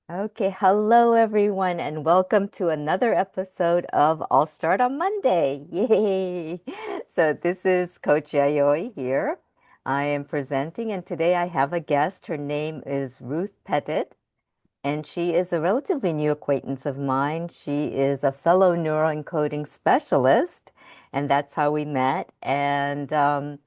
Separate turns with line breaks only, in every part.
Okay, hello everyone, and welcome to another episode of I'll Start on Monday. Yay! So this is Coach Yayoi here. I am presenting, and today I have a guest. Her name is Ruth Pettit, and she is a relatively new acquaintance of mine. She is a fellow neuroencoding specialist, and that's how we met. And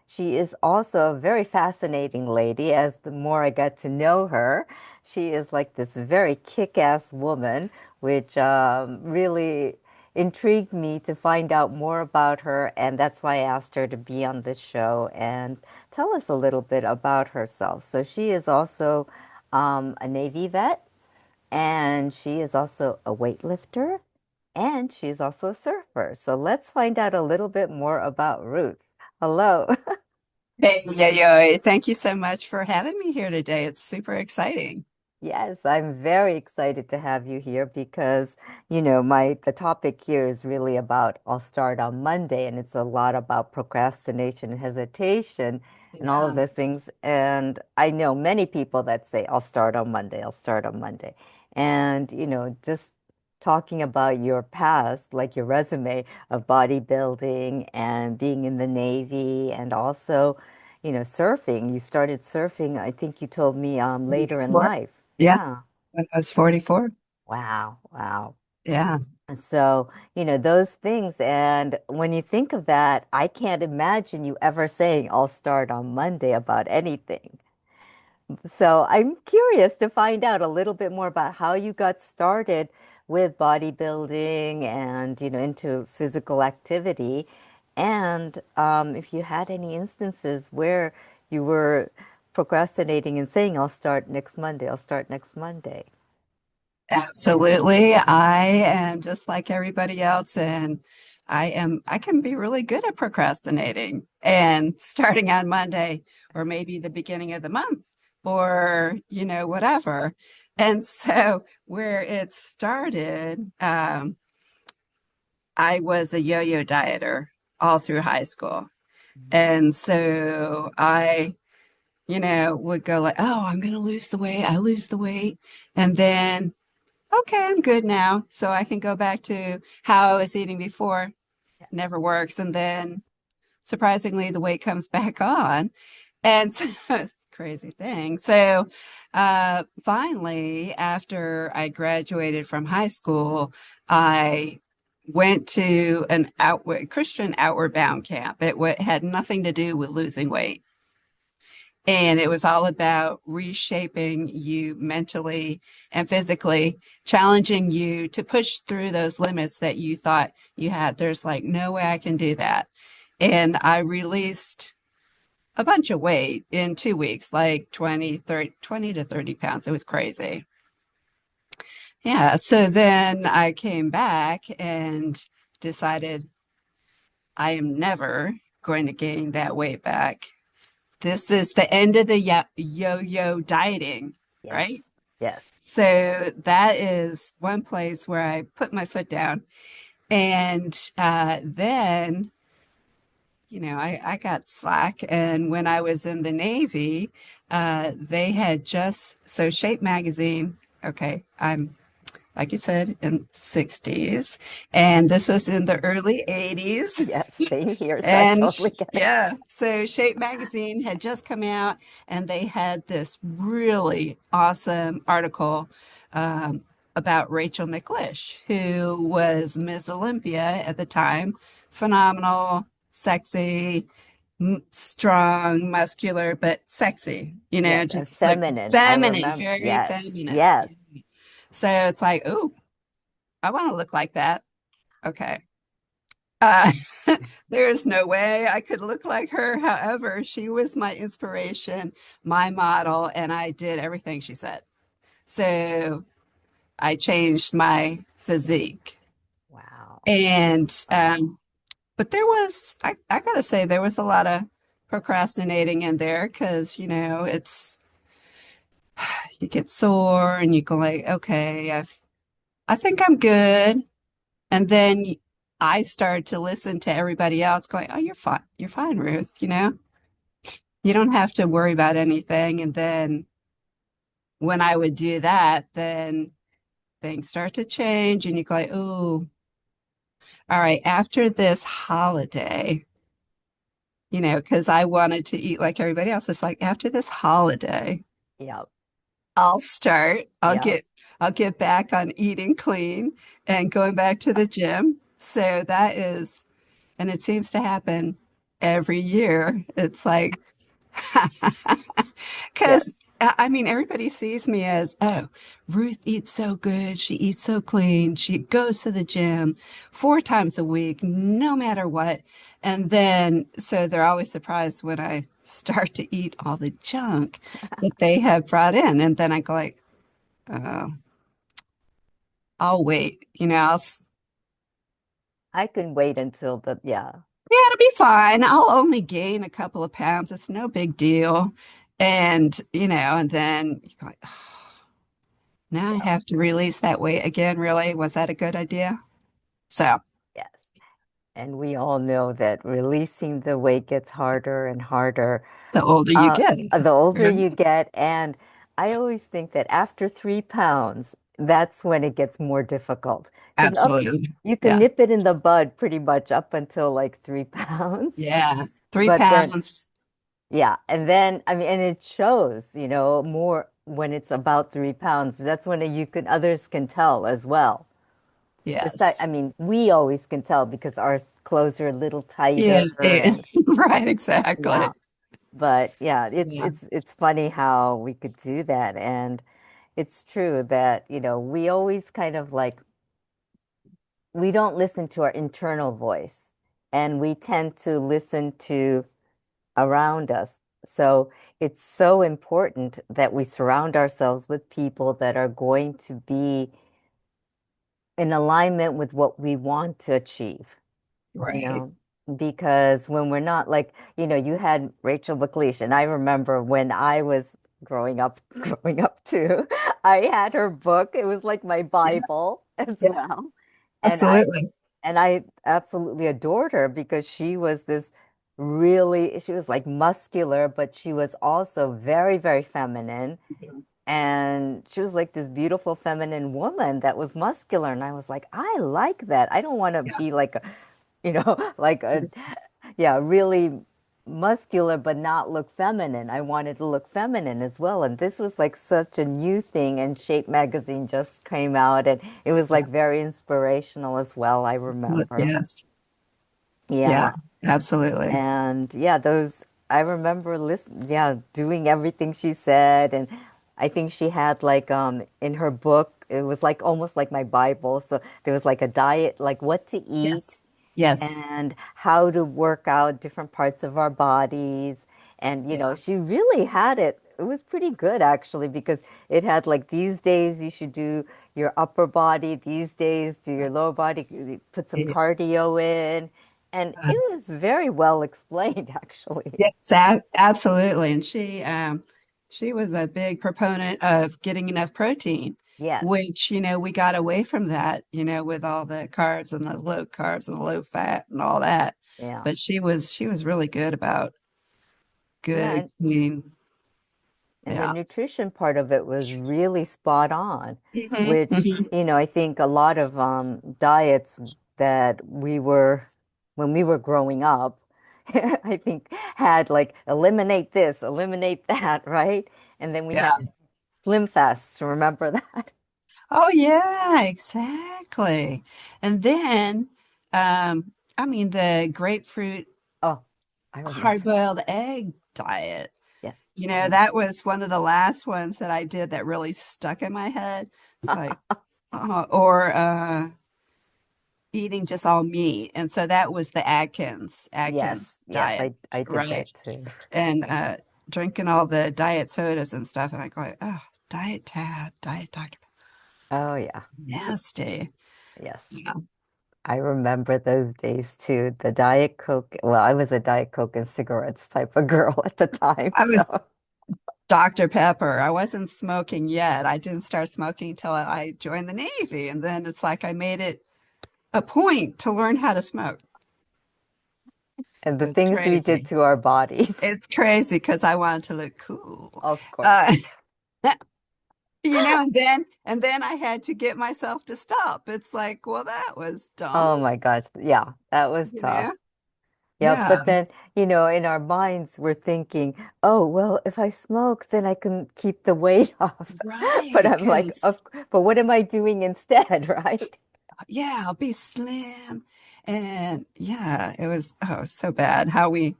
she is also a very fascinating lady as the more I got to know her. She is like this very kick-ass woman, which really intrigued me to find out more about her. And that's why I asked her to be on this show and tell us a little bit about herself. So she is also a Navy vet, and she is also a weightlifter, and she's also a surfer. So let's find out a little bit more about Ruth. Hello.
Hey, Yayo, thank you so much for having me here today. It's super exciting.
Yes, I'm very excited to have you here because, the topic here is really about I'll start on Monday, and it's a lot about procrastination and hesitation and all of
Yeah.
those things. And I know many people that say I'll start on Monday, I'll start on Monday. And, just talking about your past, like your resume of bodybuilding and being in the Navy and also, surfing. You started surfing, I think you told me later in
44.
life.
Yeah,
Yeah.
when I was 44.
Wow. Wow.
Yeah.
And so, those things. And when you think of that, I can't imagine you ever saying, I'll start on Monday about anything. So I'm curious to find out a little bit more about how you got started with bodybuilding and, into physical activity. And if you had any instances where you were procrastinating and saying, I'll start next Monday, I'll start next Monday.
Absolutely. I am just like everybody else, and I can be really good at procrastinating and starting on Monday or maybe the beginning of the month or, whatever. And so where it started, I was a yo-yo dieter all through high school. And so I, would go like, oh, I'm going to lose the weight. I lose the weight. And then, okay, I'm good now. So I can go back to how I was eating before. Never works. And then surprisingly, the weight comes back on. And so it's a crazy thing. So finally, after I graduated from high school, I went to an outward Christian outward bound camp. Had nothing to do with losing weight. And it was all about reshaping you mentally and physically, challenging you to push through those limits that you thought you had. There's like, no way I can do that. And I released a bunch of weight in 2 weeks, like 20 to 30 pounds. It was crazy. Yeah. So then I came back and decided I am never going to gain that weight back. This is the end of the yo-yo dieting,
Yes.
right?
Yes.
So that is one place where I put my foot down. And then, I got slack. And when I was in the Navy, they had so Shape Magazine, okay, I'm like you said, in 60s. And this was in the early 80s.
Yes. Same here. So I
And
totally get it.
yeah, so Shape Magazine had just come out, and they had this really awesome article um, about Rachel McLish, who was Miss Olympia at the time. Phenomenal, sexy, strong, muscular, but sexy,
Yes. And
just like
feminine. I
feminine,
remember.
very
Yes.
feminine.
Yes.
So it's like, oh, I want to look like that. Okay. Uh, there's no way I could look like her. However, she was my inspiration, my model, and I did everything she said. So I changed my physique.
Wow.
And,
Wow.
but I gotta say, there was a lot of procrastinating in there because, you get sore and you go like, okay, I think I'm good. And then I started to listen to everybody else going, oh, you're fine. You're fine, Ruth. You don't have to worry about anything. And then when I would do that, then things start to change and you go like, oh, all right, after this holiday, because I wanted to eat like everybody else. It's like after this holiday,
Yep.
I'll start.
Yep.
I'll get back on eating clean and going back to the gym. So that is, and it seems to happen every year. It's like,
Yes.
because I mean, everybody sees me as, oh, Ruth eats so good. She eats so clean. She goes to the gym 4 times a week, no matter what. And then, so they're always surprised when I start to eat all the junk that they have brought in. And then I go like, oh, I'll wait.
I can wait until yeah.
Yeah, it'll be fine. I'll only gain a couple of pounds. It's no big deal. And then you're like, now I
Yeah.
have to release that weight again, really? Was that a good idea? So
Yes. And we all know that releasing the weight gets harder and harder
the older you get.
the older
Right?
you get. And I always think that after 3 pounds, that's when it gets more difficult. Because up,
Absolutely.
you can
Yeah.
nip it in the bud pretty much up until like 3 pounds.
Yeah. Three
But then,
pounds.
yeah. And then, I mean, and it shows, more when it's about 3 pounds. That's when others can tell as well. Besides, I
Yes.
mean, we always can tell because our clothes are a little
Yeah.
tighter
Yeah.
and
Right.
yeah.
Exactly.
But yeah, it's
Yeah.
it's it's funny how we could do that. And it's true that, we always kind of like we don't listen to our internal voice and we tend to listen to around us. So it's so important that we surround ourselves with people that are going to be in alignment with what we want to achieve. you
Right.
know, because when we're not like, you had Rachel McLeish, and I remember when I was growing up too, I had her book. It was like my
Yeah.
Bible as
Yeah.
well. And
Absolutely.
I absolutely adored her because she was like muscular, but she was also very, very feminine. And she was like this beautiful feminine woman that was muscular. And I was like, I like that. I don't want to
Yeah.
be like like yeah, really muscular, but not look feminine. I wanted to look feminine as well. And this was like such a new thing. And Shape magazine just came out and it was
Yeah.
like very inspirational as well, I remember.
Yes. Yeah.
Yeah.
Absolutely.
And yeah, I remember yeah, doing everything she said. And I think she had like in her book, it was like almost like my Bible. So there was like a diet, like what to eat
Yes. Yes.
and how to work out different parts of our bodies. And
Yeah.
she really had it. It was pretty good actually because it had like these days you should do your upper body, these days do your lower body, put some
Yeah.
cardio in. And it was very well explained, actually.
Yes, absolutely. And she was a big proponent of getting enough protein,
Yes.
which, we got away from that, with all the carbs and the low carbs and the low fat and all that.
Yeah.
But she was really good about
Yeah.
good, clean.
And the
Yeah.
nutrition part of it was really spot on,
Hmm.
which,
Hmm.
I think a lot of diets that when we were growing up, I think had like eliminate this, eliminate that, right? And then we
Yeah.
had Slim Fasts, remember that?
Oh, yeah, exactly. And then, I mean, the grapefruit
Oh, I remember.
hard-boiled egg diet.
Yeah.
That was one of the last ones that I did that really stuck in my head. It's like, or eating just all meat. And so that was the
Yes.
Atkins
Yes,
diet,
I did
right?
that too.
And drinking all the diet sodas and stuff. And I go, oh, diet tab, diet Dr.
Oh, yeah.
Nasty.
Yes.
Yeah.
I remember those days too. The Diet Coke. Well, I was a Diet Coke and cigarettes type of girl at the time.
I was
So,
Dr. Pepper. I wasn't smoking yet. I didn't start smoking until I joined the Navy. And then it's like I made it a point to learn how to smoke.
and
It
the
was
things we did
crazy.
to our bodies,
It's crazy because I wanted to look cool.
of course.
Uh, and then I had to get myself to stop. It's like, well, that was dumb,
Oh my gosh. Yeah, that was
you
tough.
know?
Yeah,
Yeah,
but then, in our minds, we're thinking, oh, well, if I smoke, then I can keep the weight off. But
right.
I'm like, but what am I doing instead, right?
Yeah, I'll be slim. And yeah, it was so bad how we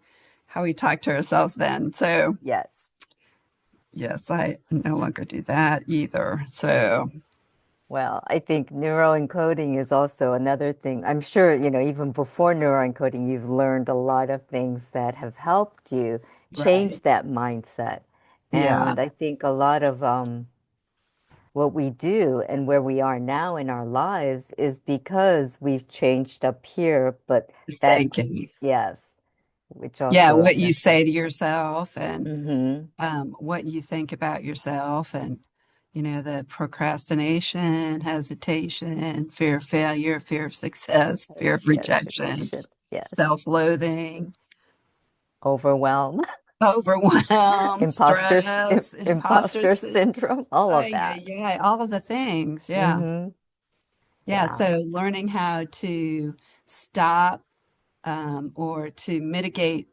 talked to ourselves then. So
Yes.
yes, I no longer do that either. So
Well, I think neuroencoding is also another thing. I'm sure, even before neuroencoding, you've learned a lot of things that have helped you change
right.
that mindset.
Yeah,
And I think a lot of what we do and where we are now in our lives is because we've changed up here, but that,
thinking.
yes, which
Yeah,
also
what you
affects us.
say to yourself and
Hmm.
what you think about yourself and the procrastination, hesitation, fear of failure, fear of success, fear of
Yes,
rejection,
rejection. Yes.
self-loathing,
Overwhelm,
overwhelm, stress, imposter
imposter
syndrome.
syndrome, all of
Yeah,
that.
yeah, all of the things. Yeah.
Hmm.
Yeah.
Yeah.
So learning how to stop or to mitigate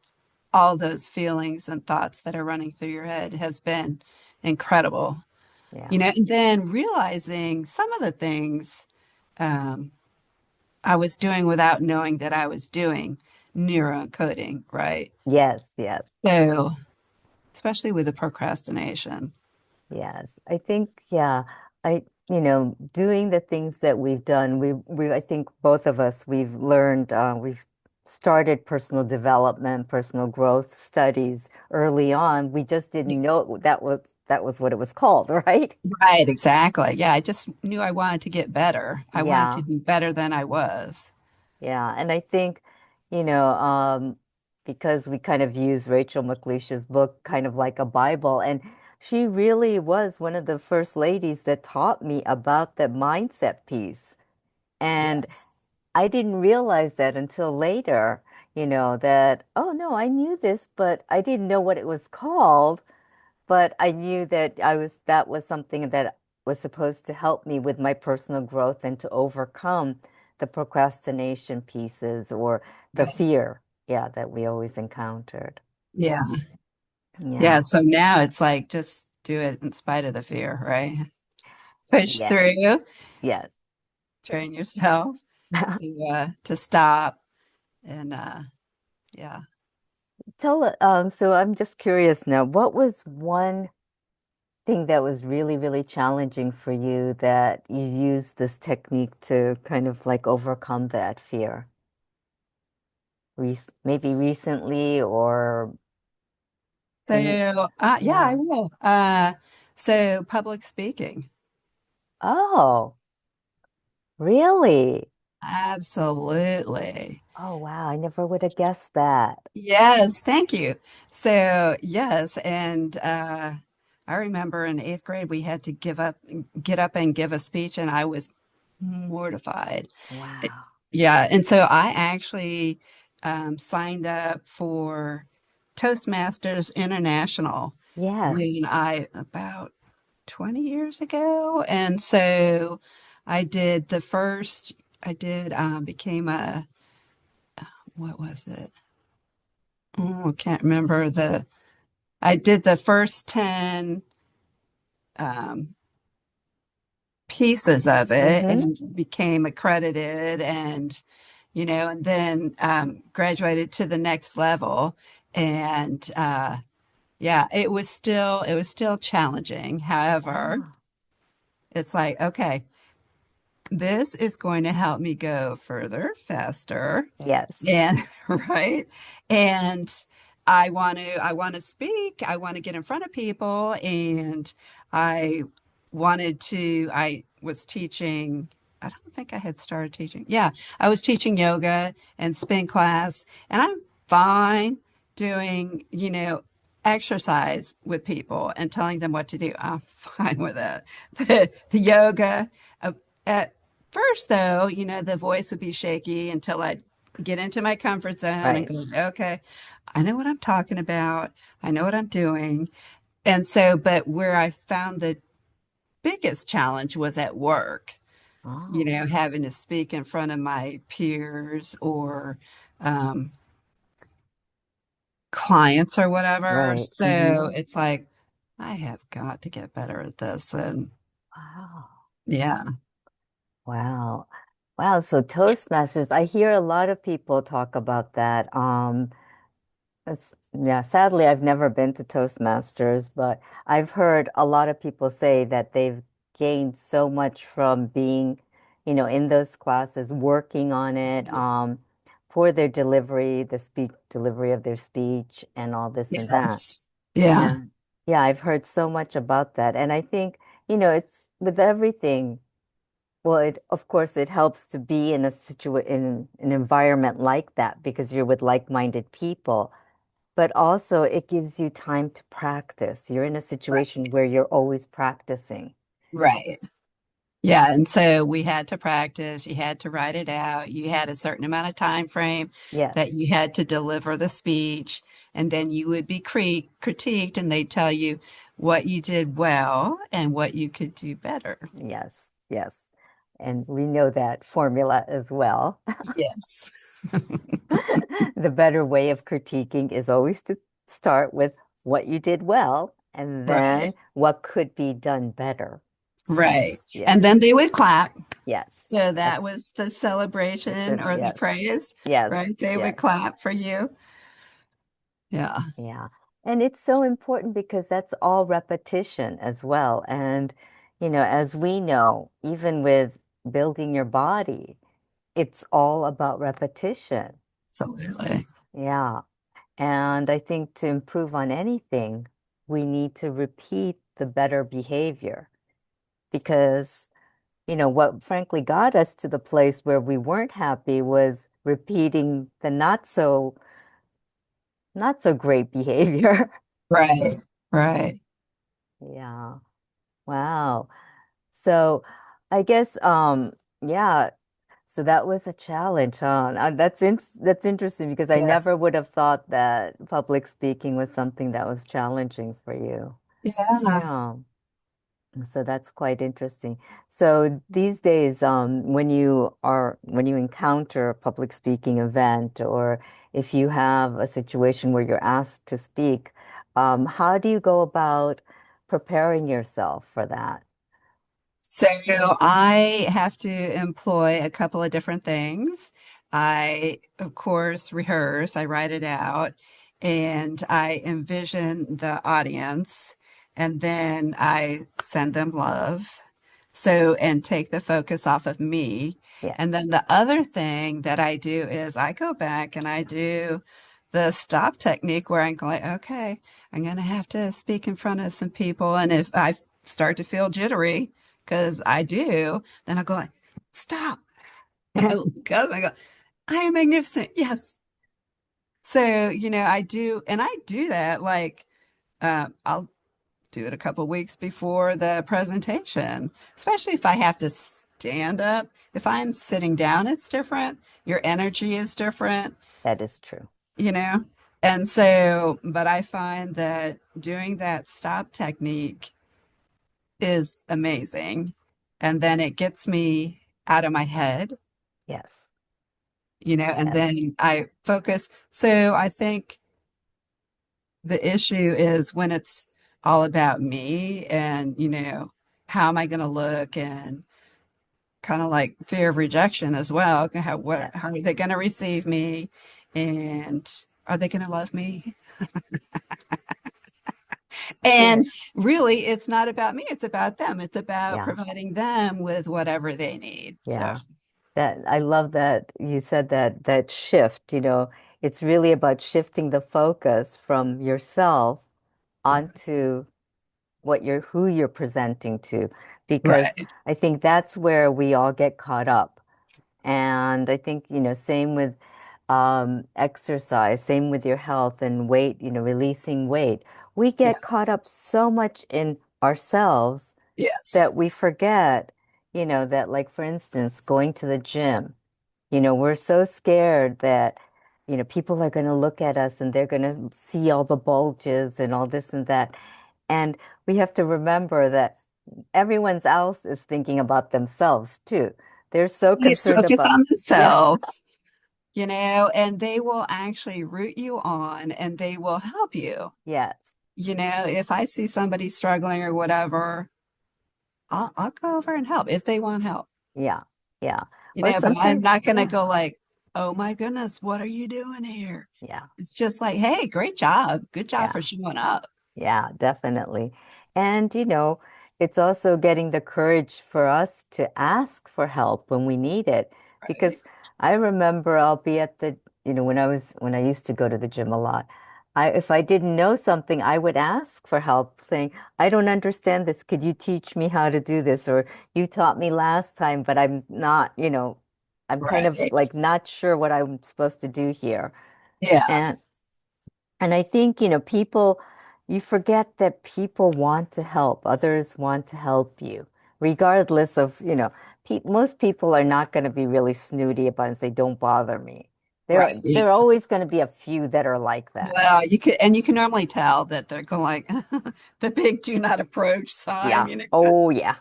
all those feelings and thoughts that are running through your head has been incredible.
Yeah.
And then realizing some of the things um, I was doing without knowing that I was doing neuroencoding, right?
Yes, yes.
So, especially with the procrastination.
Yes, I think, yeah, doing the things that we've done, I think both of us, we've started personal development, personal growth studies early on. We just didn't
Yes.
know that was what it was called, right?
Right, exactly. Yeah, I just knew I wanted to get better. I wanted to
Yeah,
do better than I was.
yeah. And I think, you know, um, because we kind of use Rachel McLeish's book kind of like a Bible, and she really was one of the first ladies that taught me about the mindset piece. And
Yes.
I didn't realize that until later, that, oh no, I knew this, but I didn't know what it was called. But I knew that was something that was supposed to help me with my personal growth and to overcome the procrastination pieces or the
Right.
fear, yeah, that we always encountered.
Yeah. Yeah.
Yeah.
So now it's like just do it in spite of the fear, right? Push
Yes.
through,
Yes.
train yourself to stop and yeah.
So I'm just curious now, what was one thing that was really, really challenging for you that you used this technique to kind of like overcome that fear? Maybe recently or in,
So yeah, I
yeah.
will. So public speaking.
Oh, really?
Absolutely.
Oh, wow. I never would have guessed that.
Yes, thank you. So, yes, and I remember in eighth grade we had to get up and give a speech, and I was mortified.
Wow.
Yeah, and so I actually signed up for Toastmasters International
Yes.
when I about 20 years ago, and so I did the first. I did became a what was it? Oh, I can't remember the I did the first 10 um, pieces of it
Mm-hmm.
and became accredited and then graduated to the next level. And yeah, it was still challenging. However,
Oh,
it's like, okay, this is going to help me go further, faster,
yes.
and right. And I want to speak. I want to get in front of people. And I I was teaching, I don't think I had started teaching. Yeah, I was teaching yoga and spin class, and I'm fine doing, exercise with people and telling them what to do. I'm fine with that. The yoga, uh, at first, though, the voice would be shaky until I'd get into my comfort zone and
Right.
go, okay, I know what I'm talking about. I know what I'm doing. And so, but where I found the biggest challenge was at work,
Oh,
having to speak in front of my peers or um, clients or whatever.
right.
So it's like, I have got to get better at this. And
Wow.
yeah,
Wow. Wow. So Toastmasters, I hear a lot of people talk about that. Yeah, sadly, I've never been to Toastmasters, but I've heard a lot of people say that they've gained so much from being, in those classes, working on it, for their delivery, the speech delivery of their speech and all this and that.
yes, yeah,
And yeah, I've heard so much about that. And I think, it's with everything. Well, of course it helps to be in in an environment like that because you're with like-minded people, but also it gives you time to practice. You're in a situation where you're always practicing.
right. Yeah, and so we had to practice, you had to write it out, you had a certain amount of time frame
Yes,
that you had to deliver the speech, and then you would be critiqued and they'd tell you what you did well and what you could do better.
yes, yes. And we know that formula as well.
Yes.
The better way of critiquing is always to start with what you did well and
Right.
then what could be done better.
Right.
Yes,
And then they would clap.
yes,
So that
yes,
was the celebration or the
yes,
praise,
yes,
right? They would
yes.
clap for you. Yeah.
Yeah. And it's so important because that's all repetition as well. And, as we know, even with building your body, it's all about repetition.
Absolutely.
Yeah. And I think to improve on anything, we need to repeat the better behavior because, what frankly got us to the place where we weren't happy was repeating the not so great behavior.
Right. Right.
Yeah. Wow. So I guess yeah, so that was a challenge, huh? That's interesting because I never
Yes.
would have thought that public speaking was something that was challenging for you.
Yeah.
Yeah. So that's quite interesting. So these days, when you encounter a public speaking event or if you have a situation where you're asked to speak, how do you go about preparing yourself for that?
So I have to employ a couple of different things. I, of course, rehearse, I write it out, and I envision the audience, and then I send them love. So, and take the focus off of me.
Yes.
And then the other thing that I do is I go back and I do the stop technique where I'm going, okay, I'm going to have to speak in front of some people. And if I start to feel jittery, because I do, then I go like, stop. I look up and I go, I am magnificent. Yes. So, I do, and I do that like I'll do it a couple weeks before the presentation, especially if I have to stand up. If I'm sitting down, it's different. Your energy is different,
That is true.
you know? And so, but I find that doing that stop technique is amazing. And then it gets me out of my head,
Yes.
and
Yes.
then I focus. So I think the issue is when it's all about me and, how am I going to look and kind of like fear of rejection as well.
Yes.
How are they going to receive me? And are they going to love me?
Sure.
And really, it's not about me. It's about them. It's about
Yeah.
providing them with whatever they need. So,
Yeah. That I love that you said that shift, it's really about shifting the focus from yourself onto who you're presenting to, because
right.
I think that's where we all get caught up. And I think, same with exercise, same with your health and weight, releasing weight. We
Yeah.
get caught up so much in ourselves
Yes.
that we forget, that like for instance, going to the gym, we're so scared that, people are going to look at us and they're going to see all the bulges and all this and that. And we have to remember that everyone else is thinking about themselves too. They're so
Please
concerned
focus
about,
on
yeah,
themselves, and they will actually root you on and they will help you.
yes,
If I see somebody struggling or whatever, I'll go over and help if they want help.
yeah, yeah. Or
But I'm
sometimes,
not gonna
yeah,
go like, oh my goodness, what are you doing here?
yeah,
It's just like, hey, great job. Good job
yeah.
for showing up.
Yeah, definitely. And, it's also getting the courage for us to ask for help when we need it.
Right.
Because I remember I'll be at when I used to go to the gym a lot, if I didn't know something, I would ask for help, saying, I don't understand this. Could you teach me how to do this? Or you taught me last time, but I'm not, I'm kind of
Right.
like not sure what I'm supposed to do here.
Yeah.
And and I think, you forget that people want to help. Others want to help you, regardless of, pe most people are not going to be really snooty about it and say, don't bother me.
Right.
There are always going to be a few that are like that.
Well, you can normally tell that they're going like the big do not approach sign,
Yeah. Oh, yeah.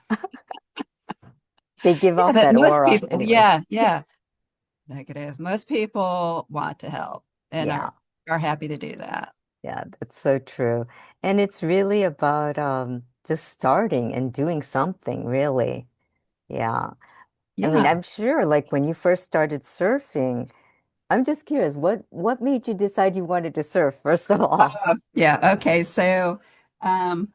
They give
Yeah,
off
but
that
most
aura
people,
anyways.
yeah, negative. Most people want to help and
Yeah.
are happy to do that.
Yeah, that's so true. And it's really about just starting and doing something, really. Yeah. I mean,
Yeah.
I'm sure like when you first started surfing, I'm just curious, what made you decide you wanted to surf, first of all?
Yeah. Okay. So, um,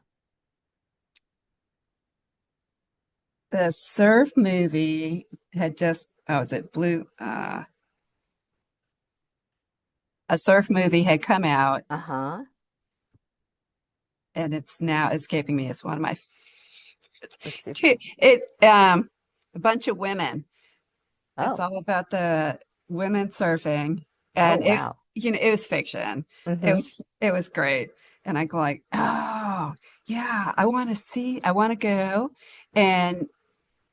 the surf movie had just, oh, was it Blue? A surf movie had come out
Uh-huh.
and it's now escaping me. It's one of my
Let's see.
It's a bunch of women. It's
Oh.
all about the women surfing,
Oh,
and
wow.
it was fiction.
Mm-hmm.
It was great, and I go like, oh yeah, I want to see, I want to go and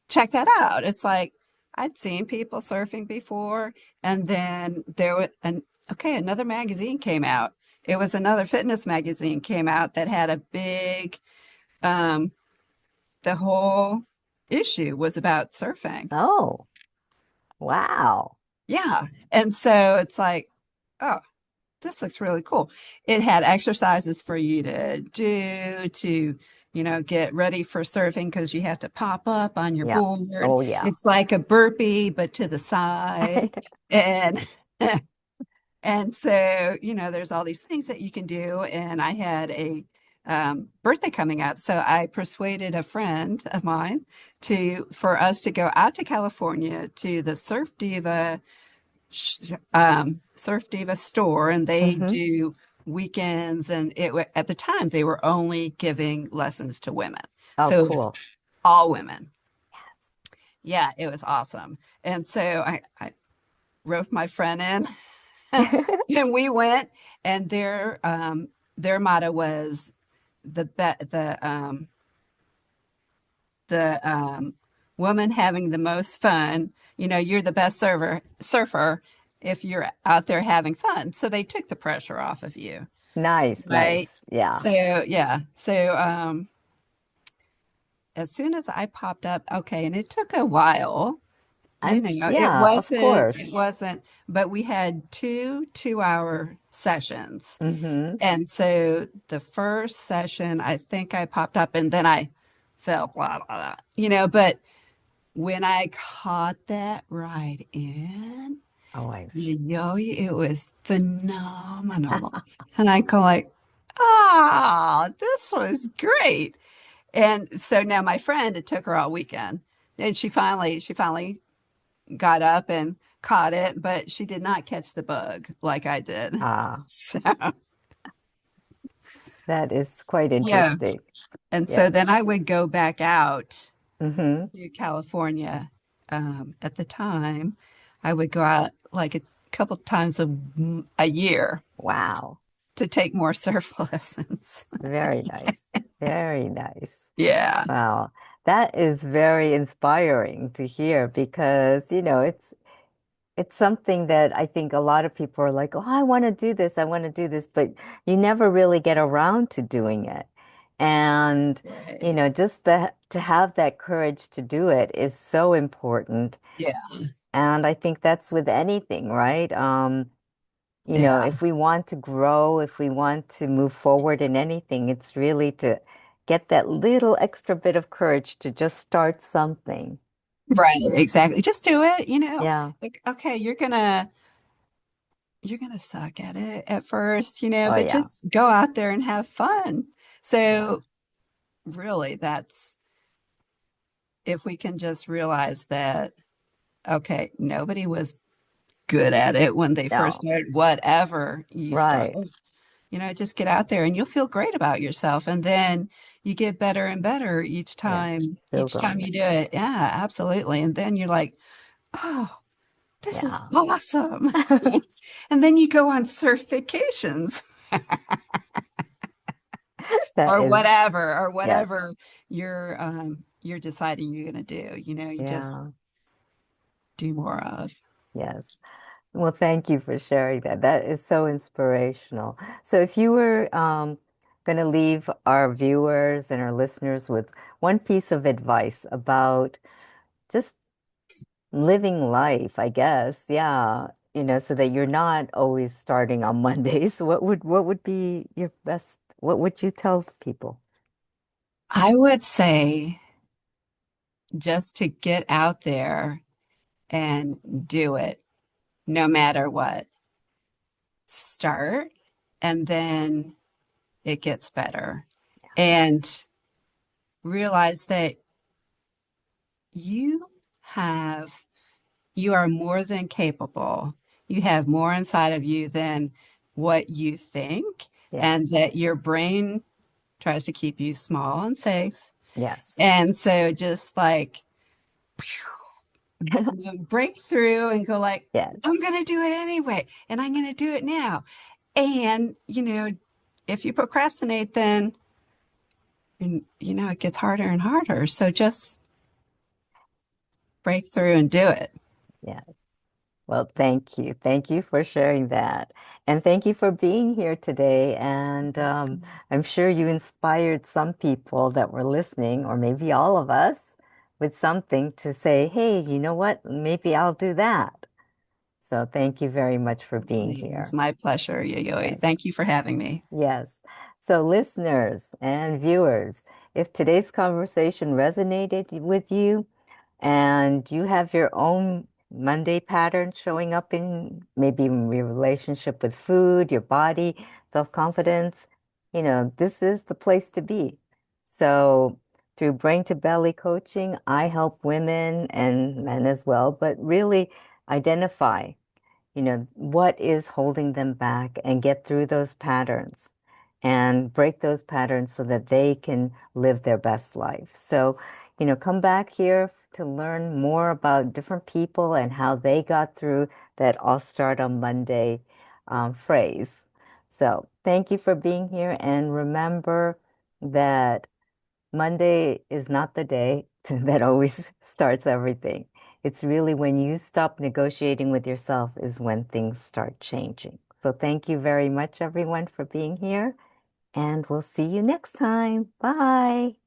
check that out. It's like I'd seen people surfing before, and then there was another magazine came out. It was another fitness magazine came out that had a big um, the whole issue was about surfing.
Oh, wow.
Yeah. And so it's like, oh, this looks really cool. It had exercises for you to do to, get ready for surfing because you have to pop up on your
Yeah.
board.
Oh, yeah.
It's like a burpee, but to the side. And and so, there's all these things that you can do. And I had a birthday coming up. So I persuaded a friend of mine for us to go out to California to the Surf Diva store, and they
Mm-hmm.
do weekends. And at the time, they were only giving lessons to women.
Oh,
So it was
cool.
all women. Yeah, it was awesome. And so I roped my friend in and we went, and their motto was the be the woman having the most fun. You're the best surfer if you're out there having fun. So they took the pressure off of you,
Nice,
right?
nice. Yeah.
So yeah. So as soon as I popped up, okay, and it took a while. It
Yeah, of
wasn't,
course.
it wasn't, but we had 2 2-hour sessions.
Mm-hmm.
And so the first session, I think I popped up and then I fell, blah, blah, blah. But when I caught that right in,
Oh, I,
it was phenomenal. And I go like, oh, this was great. And so now my friend, it took her all weekend. And she finally got up and caught it, but she did not catch the bug like I did.
ah,
So,
that is quite
yeah.
interesting.
And so
Yes.
then I would go back out
Mm-hmm.
to California. At the time, I would go out like a couple times a year
Wow.
to take more surf lessons.
Very nice. Very nice.
Yeah,
Wow. That is very inspiring to hear because, it's something that I think a lot of people are like, oh, I want to do this. I want to do this, but you never really get around to doing it. And,
right.
just to have that courage to do it is so important.
Yeah.
And I think that's with anything, right?
Yeah.
If we want to grow, if we want to move forward in anything, it's really to get that little extra bit of courage to just start something.
Right. Exactly. Just do it,
Yeah.
like, okay, you're gonna suck at it at first,
Oh,
but
yeah.
just go out there and have fun.
Yeah.
So really, that's if we can just realize that, okay, nobody was good at it when they first
No.
started, whatever you start,
Right.
just get out there and you'll feel great about yourself. And then you get better and better
Yes.
each
Build
time
on
you
it.
do it. Yeah, absolutely. And then you're like, oh, this is
Yeah.
awesome. And then you go on surf vacations
That is,
or
yes.
whatever you're deciding you're gonna do. You just
Yeah.
do more of.
Yes. Well, thank you for sharing that. That is so inspirational. So, if you were going to leave our viewers and our listeners with one piece of advice about just living life, I guess, yeah, so that you're not always starting on Mondays, what would be your best, what would you tell people?
I would say just to get out there and do it no matter what. Start and then it gets better. And realize that you have, you are more than capable. You have more inside of you than what you think,
Yes.
and that your brain tries to keep you small and safe.
Yes.
And so just like break through and go like,
Yes.
I'm going to do it anyway, and I'm going to do it now. And, if you procrastinate, then, it gets harder and harder. So just break through and do it.
Yes. Well, thank you. Thank you for sharing that. And thank you for being here today. And I'm sure you inspired some people that were listening, or maybe all of us, with something to say, hey, you know what? Maybe I'll do that. So thank you very much for being
It was
here.
my pleasure, Yayoi.
Yes.
Thank you for having me.
Yes. So, listeners and viewers, if today's conversation resonated with you, and you have your own Monday pattern showing up in maybe in your relationship with food, your body, self-confidence, this is the place to be. So through brain to belly coaching, I help women and men as well, but really identify, what is holding them back and get through those patterns and break those patterns so that they can live their best life. So, come back here to learn more about different people and how they got through that I'll start on Monday phrase. So, thank you for being here. And remember that Monday is not the day that always starts everything. It's really when you stop negotiating with yourself is when things start changing. So thank you very much, everyone, for being here, and we'll see you next time. Bye.